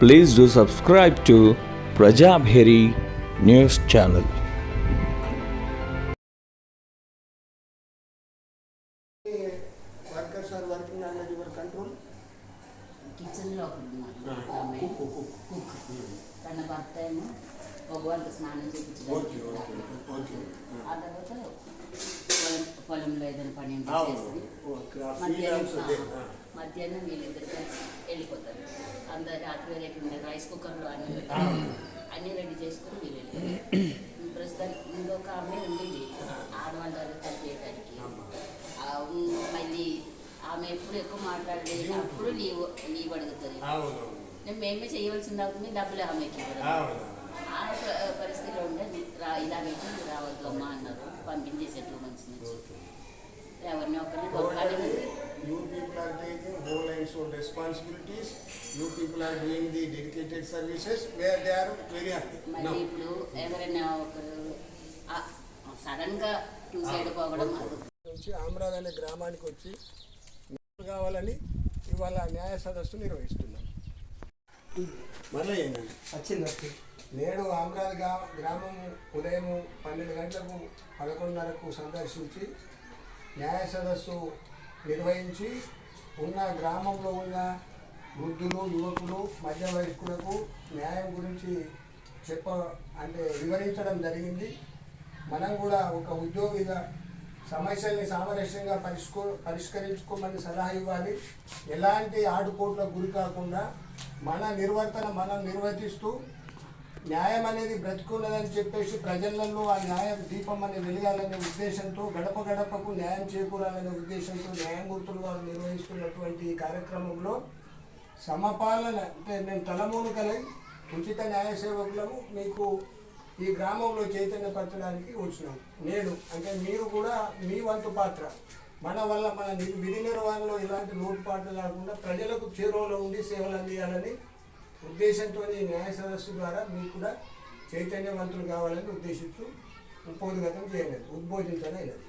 Please do subscribe to Prajabheri News Channel. Workers are working under your control? Kitchen లో cook తన భర్త ఏమో భగవాన్కి స్నానం చేయించడానికి ఆ తర్వాత పొలంలో ఏదైనా పని చేసి మధ్యాహ్నం వీళ్ళిద్దరు కలిసి వెళ్ళిపోతారు. అందరు రాత్రి రేపు రైస్ కుక్కర్లో అన్నీ రెడీ చేసుకుని వీళ్ళు వెళ్ళిపోతారు. ప్రస్తుతానికి ఇంకొక ఆమె ఉండేది ఆడవాళ్ళ చేయడానికి. మళ్ళీ ఆమె ఎప్పుడు ఎక్కువ మాట్లాడలేదు, అప్పుడు లీవ్ అడుగుతుంది. మేమే చేయవలసింది అవుతుంది, డబ్బులు ఆమెకి ఆ పరిస్థితిలో ఉండే ఇలా పెట్టి రావద్దు అమ్మా అన్నారు. పంపించేసే 2 months నుంచి ఎవరిని ఒకరిని దొరకాలి. You people are taking whole household responsibilities. You people are doing the dedicated services where they are very happy. మళ్ళీ ఇప్పుడు ఎవరైనా ఒకరు సడన్ గా 2 side పోవడం నుంచి ఆమ్రాద్ అనే గ్రామానికి వచ్చి కావాలని ఇవాళ న్యాయ సదస్సు నిర్వహిస్తున్నాం. మళ్ళీ ఏంటండి వచ్చింది నేడు ఆమ్రాద్ గ్రామం ఉదయం 12 గంటలకు 11:30కు సందర్శించి న్యాయ సదస్సు నిర్వహించి ఉన్న గ్రామంలో ఉన్న వృద్ధులు, యువకులు, మధ్య వయస్కులకు న్యాయం గురించి వివరించడం జరిగింది. మనం కూడా ఒక ఉద్యోగిగా సమస్యల్ని సామరస్యంగా పరిష్కరించుకోమని సలహా ఇవ్వాలి. ఎలాంటి ఆటుపోట్లకు గురి కాకుండా మన నిర్వర్తన మనం నిర్వర్తిస్తూ న్యాయం అనేది బ్రతుకున్నదని చెప్పేసి ప్రజలలో ఆ న్యాయ దీపం అనేది వెలగాలనే ఉద్దేశంతో గడప గడపకు న్యాయం చేకూరాలనే ఉద్దేశంతో న్యాయమూర్తులు వారు నిర్వహిస్తున్నటువంటి ఈ కార్యక్రమంలో సమపాలన అంటే మేము తలమూను కలిగి ఉచిత న్యాయ సేవకులను మీకు ఈ గ్రామంలో చైతన్యపరచడానికి వచ్చినాం. నేను అంటే మీరు కూడా మీ వంతు పాత్ర మన వల్ల మన విధి నిర్వహణలో ఇలాంటి లోటుపాట్లు కాకుండా ప్రజలకు చేరువలో ఉండి సేవలు అందించాలని ఉద్దేశంతో ఈ న్యాయ సదస్సు ద్వారా మీకు కూడా చైతన్యవంతులు కావాలని ఉద్దేశిస్తూ ఉద్బోధించడం అయినది.